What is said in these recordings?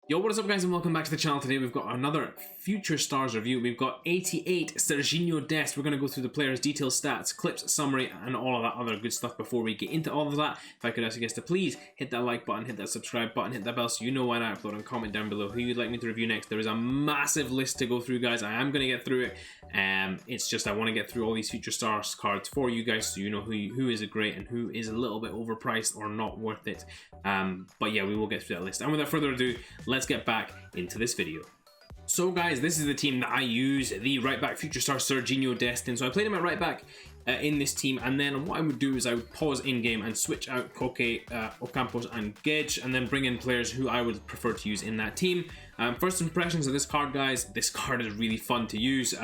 Yo, what is up guys, and welcome back to the channel. Today we've got another Future Stars review. We've got 88 Serginho Dest. We're going to go through the players' details, stats, clips, summary, and all of that other good stuff. Before we get into all of that, if I could ask you guys to please hit that like button, hit that subscribe button, hit that bell so you know when I upload, and comment down below who you'd like me to review next. There is a massive list to go through, guys. I am going to get through it. It's just I want to get through all these Future Stars cards for you guys so you know who is great and who is a little bit overpriced or not worth it. But yeah, we will get through that list. And without further ado, let's get back into this video. So guys, this is the team that I use, the right back Future Star Serginho Dest. So I played him at right back in this team, and then what I would do is I would pause in game and switch out Koke, Ocampos and Gedge, and then bring in players who I would prefer to use in that team. First impressions of this card, guys, this card is really fun to use.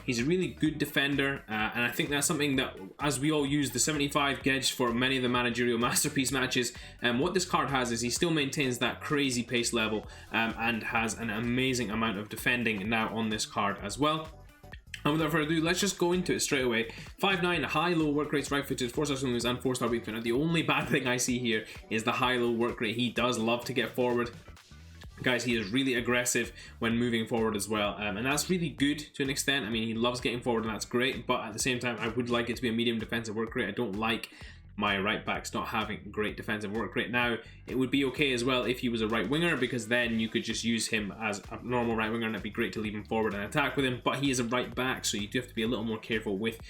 He's a really good defender, and I think that's something that, as we all use the 75 Gedge for many of the managerial masterpiece matches, what this card has is he still maintains that crazy pace level, and has an amazing amount of defending now on this card as well. And without further ado, let's just go into it straight away. 5'9", high-low work rates, right-footed, 4-star swing moves, and 4-star weak foot. Now, the only bad thing I see here is the high-low work rate. He does love to get forward. Guys, he is really aggressive when moving forward as well, and that's really good to an extent. I mean, he loves getting forward, and that's great, but at the same time, I would like it to be a medium defensive work rate. I don't like my right backs not having great defensive work rate. Now, it would be okay as well if he was a right winger, because then you could just use him as a normal right winger and it'd be great to leave him forward and attack with him, but he is a right back, so you do have to be a little more careful with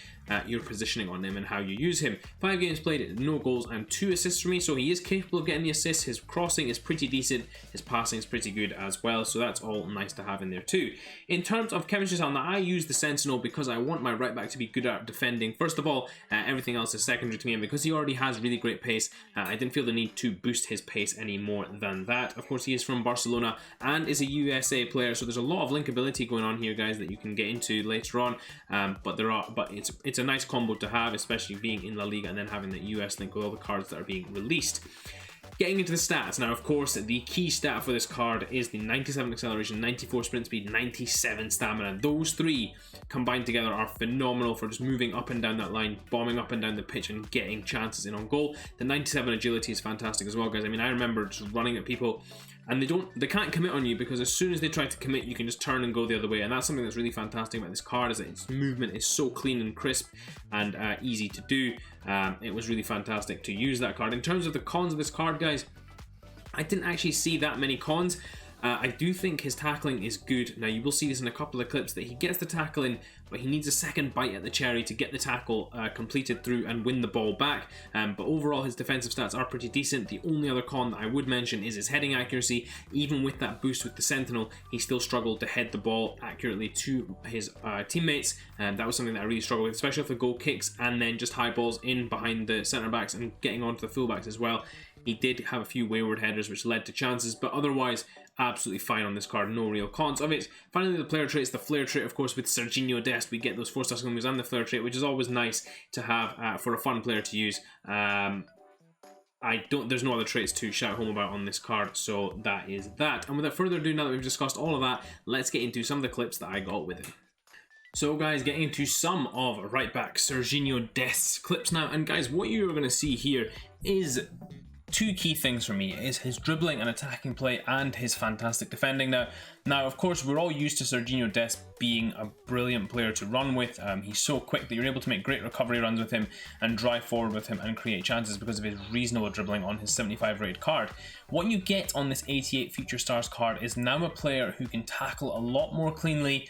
your positioning on him and how you use him. 5 games played, no goals and 2 assists for me, so he is capable of getting the assists. His crossing is pretty decent, his passing is pretty good as well, so that's all nice to have in there too. In terms of chemistry style, now I use the Sentinel because I want my right back to be good at defending. First of all, everything else is secondary to me, and because he already has really great pace, I didn't feel the need to boost his pace any more than that. Of course, he is from Barcelona and is a USA player, so there's a lot of linkability going on here, guys, that you can get into later on. But it's a nice combo to have, especially being in La Liga and then having the US link with all the cards that are being released. Getting into the stats, now of course the key stat for this card is the 97 acceleration, 94 sprint speed, 97 stamina. Those three combined together are phenomenal for just moving up and down that line, bombing up and down the pitch and getting chances in on goal. The 97 agility is fantastic as well, guys. I mean, I remember just running at people and they can't commit on you, because as soon as they try to commit, you can just turn and go the other way, and that's something that's really fantastic about this card, is that its movement is so clean and crisp and easy to do. It was really fantastic to use that card. In terms of the cons of this card, guys, I didn't actually see that many cons. I do think his tackling is good. Now, you will see this in a couple of clips that he gets the tackle in, but he needs a second bite at the cherry to get the tackle completed through and win the ball back. But overall, his defensive stats are pretty decent. The only other con that I would mention is his heading accuracy. Even with that boost with the Sentinel, he still struggled to head the ball accurately to his teammates. And that was something that I really struggled with, especially off the goal kicks and then just high balls in behind the centre backs and getting onto the fullbacks as well. He did have a few wayward headers which led to chances, but otherwise absolutely fine on this card, no real cons of it. Finally, the player traits. The flair trait, of course, with Serginho Dest, we get those 4-star skill moves and the flair trait, which is always nice to have for a fun player to use. There's no other traits to shout home about on this card, so that is that. And without further ado, now that we've discussed all of that, let's get into some of the clips that I got with him. So guys, getting into some of right back Serginho Dest's clips now, and guys, what you're going to see here is two key things for me, is his dribbling and attacking play and his fantastic defending. Now of course, we're all used to Serginho Dest being a brilliant player to run with. He's so quick that you're able to make great recovery runs with him and drive forward with him and create chances because of his reasonable dribbling on his 75 rated card. What you get on this 88 Future Stars card is now a player who can tackle a lot more cleanly,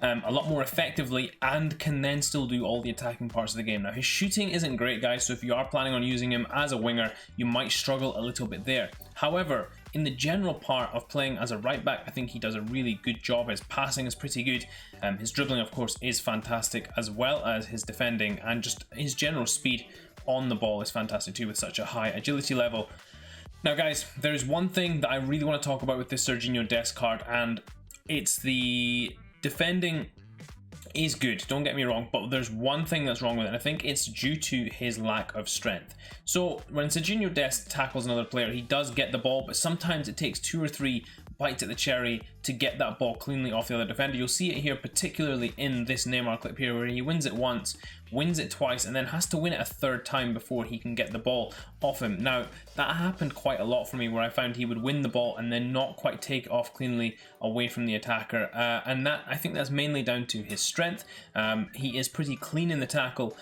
a lot more effectively, and can then still do all the attacking parts of the game. Now, his shooting isn't great, guys, so if you are planning on using him as a winger, you might struggle a little bit there. However, in the general part of playing as a right back, I think he does a really good job. His passing is pretty good. His dribbling, of course, is fantastic, as well as his defending, and just his general speed on the ball is fantastic too, with such a high agility level. Now, guys, there's one thing that I really want to talk about with this Serginho Dest card, and it's the defending is good, don't get me wrong, but there's one thing that's wrong with it, and I think it's due to his lack of strength. So when SERGINO DEST tackles another player, he does get the ball, but sometimes it takes 2 or 3 bites at the cherry to get that ball cleanly off the other defender. You'll see it here, particularly in this Neymar clip here, where he wins it once, wins it twice, and then has to win it a 3rd time before he can get the ball off him. Now, that happened quite a lot for me, where I found he would win the ball and then not quite take it off cleanly away from the attacker, and that, I think that's mainly down to his strength. He is pretty clean in the tackle.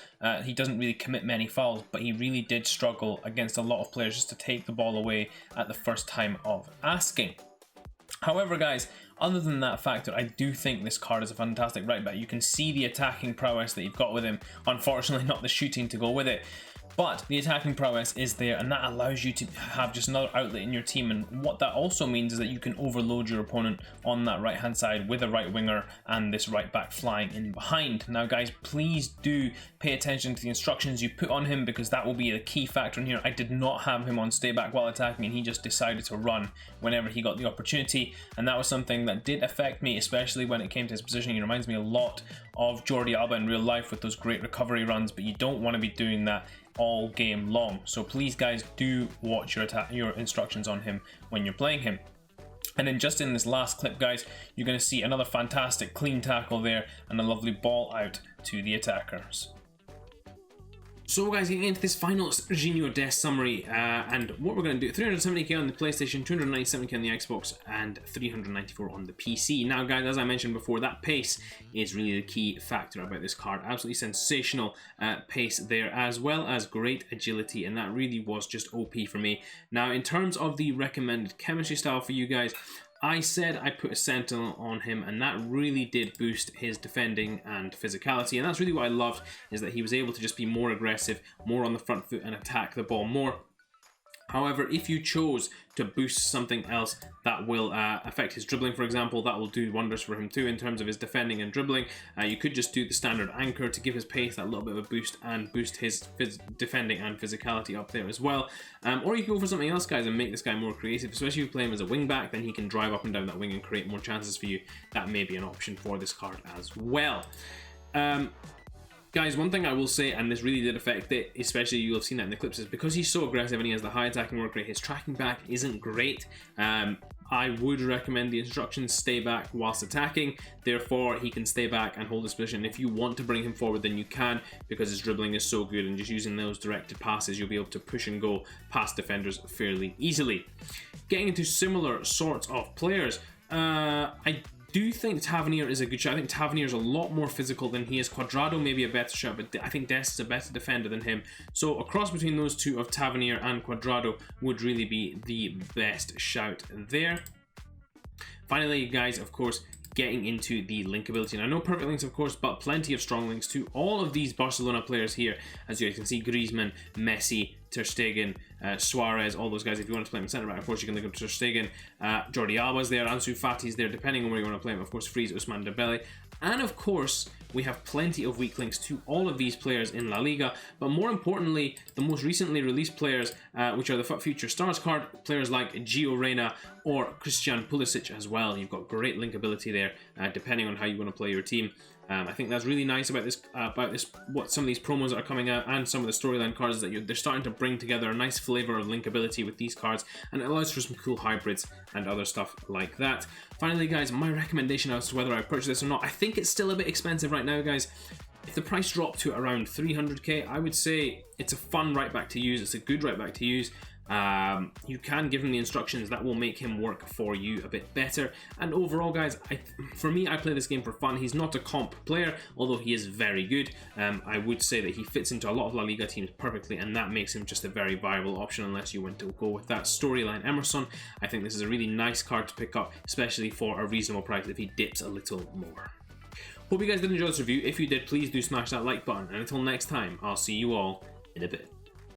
He doesn't really commit many fouls, but he really did struggle against a lot of players just to take the ball away at the first time of asking. However, guys, other than that factor, I do think this card is a fantastic right back. You can see the attacking prowess that you've got with him. Unfortunately, not the shooting to go with it. But the attacking prowess is there, and that allows you to have just another outlet in your team. And what that also means is that you can overload your opponent on that right hand side with a right winger and this right back flying in behind. Now guys, please do pay attention to the instructions you put on him, because that will be a key factor in here. I did not have him on stay back while attacking, and he just decided to run whenever he got the opportunity, and that was something that did affect me, especially when it came to his positioning. He reminds me a lot of Jordi Alba in real life with those great recovery runs, but you don't want to be doing that all game long. So please guys, do watch your instructions on him when you're playing him. And then just in this last clip, guys, you're going to see another fantastic clean tackle there and a lovely ball out to the attackers. So guys, getting into this final SERGINO DEST summary, and what we're going to do, 370k on the PlayStation, 297k on the Xbox, and 394 on the PC. Now guys, as I mentioned before, that pace is really the key factor about this card. Absolutely sensational pace there, as well as great agility, and that really was just OP for me. Now in terms of the recommended chemistry style for you guys, I said I put a Sentinel on him, and that really did boost his defending and physicality, and that's really what I loved, is that he was able to just be more aggressive, more on the front foot, and attack the ball more. However, if you chose to boost something else that will affect his dribbling, for example, that will do wonders for him too in terms of his defending and dribbling. You could just do the standard anchor to give his pace that little bit of a boost and boost his defending and physicality up there as well. Or you can go for something else, guys, and make this guy more creative, especially if you play him as a wing back. Then he can drive up and down that wing and create more chances for you. That may be an option for this card as well. Guys, one thing I will say, and this really did affect it, especially you'll have seen that in the clips, is because he's so aggressive and he has the high attacking work rate, his tracking back isn't great. I would recommend the instructions stay back whilst attacking. Therefore, he can stay back and hold his position. If you want to bring him forward, then you can, because his dribbling is so good, and just using those directed passes, you'll be able to push and go past defenders fairly easily. Getting into similar sorts of players, I do think Tavernier is a good shot. I think Tavernier is a lot more physical than he is. Cuadrado may be a better shot, but I think Dest is a better defender than him. So a cross between those two of Tavernier and Cuadrado would really be the best shout there. Finally, guys, of course, getting into the link ability. Now, no perfect links, of course, but plenty of strong links to all of these Barcelona players here. As you guys can see, Griezmann, Messi, Ter Stegen, Suarez, all those guys. If you want to play him in centre back, of course, you can link up to Ter Stegen. Jordi Alba's there, Ansu Fati's there, depending on where you want to play him. Of course, Freeze, Ousmane Dembele. And of course, we have plenty of weak links to all of these players in La Liga. But more importantly, the most recently released players, which are the Future Stars card, players like Gio Reyna or Christian Pulisic as well. You've got great link ability there, depending on how you want to play your team. I think that's really nice about this. What some of these promos that are coming out and some of the storyline cards, is that they're starting to bring together a nice flavor of linkability with these cards, and it allows for some cool hybrids and other stuff like that. Finally, guys, my recommendation as to whether I purchase this or not, I think it's still a bit expensive right now, guys. If the price dropped to around 300k, I would say it's a fun right back to use. It's a good right back to use. You can give him the instructions that will make him work for you a bit better. And overall, guys, for me, I play this game for fun. He's not a comp player, although he is very good. I would say that he fits into a lot of La Liga teams perfectly, and that makes him just a very viable option unless you want to go with that storyline Emerson. I think this is a really nice card to pick up, especially for a reasonable price if he dips a little more. Hope you guys did enjoy this review. If you did, please do smash that like button, and until next time, I'll see you all in a bit.